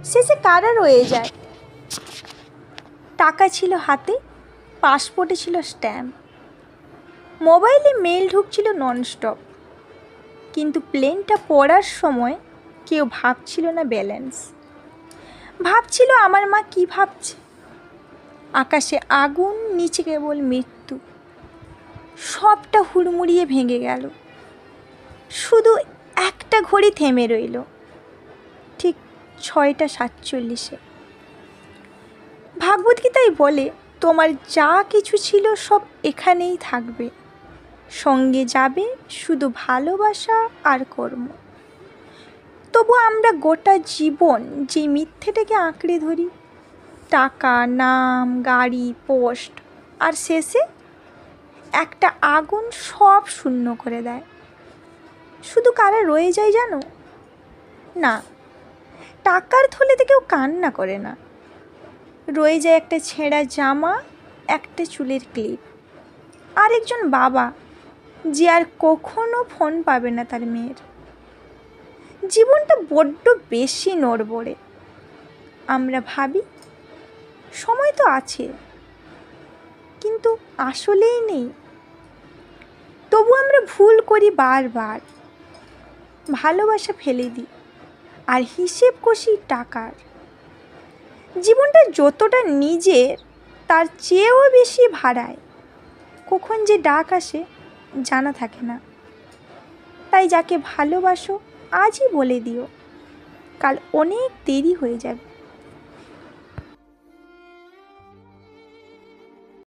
শেষে কারা রয়ে যায়? টাকা ছিল হাতে, পাসপোর্টে ছিল স্ট্যাম্প, মোবাইলে মেল ঢুকছিল ননস্টপ, কিন্তু প্লেনটা পড়ার সময় কেউ ভাবছিল না ব্যালেন্স। ভাবছিল আমার মা কি ভাবছে। আকাশে আগুন, নিচে কেবল মৃত্যু। সবটা হুড়মুড়িয়ে ভেঙে গেল। শুধু একটা ঘড়ি থেমে রইল, ঠিক 6:47। ভাগবতগীতায় বলে, তোমার যা কিছু ছিল সব এখানেই থাকবে, সঙ্গে যাবে শুধু ভালোবাসা আর কর্ম। তবু আমরা গোটা জীবন যে মিথ্যেটাকে আঁকড়ে ধরি, টাকা, নাম, গাড়ি, পোস্ট, আর শেষে একটা আগুন সব শূন্য করে দেয়। শুধু কারা রয়ে যায় জানো? না, টাকার থলেতে কেউ কান্না করে না। রয়ে যায় একটা ছেঁড়া জামা, একটা চুলের ক্লিপ, আর একজন বাবা যে আর কখনো ফোন পাবে না তার মেয়ের। জীবনটা বড্ড বেশি নড়বড়ে। আমরা ভাবি সময় তো আছে, কিন্তু আসলেই নেই। তবু আমরা ভুল করি বারবার, ভালোবাসা ফেলে দিই আর হিসেব কষি টাকার। জীবনটা যতটা নিজের তার চেয়েও বেশি ভাড়ায়। কখন যে ডাক আসে জানা থাকে না। তাই যাকে ভালোবাসো আজই বলে দিও, কাল অনেক দেরি হয়ে যাবে।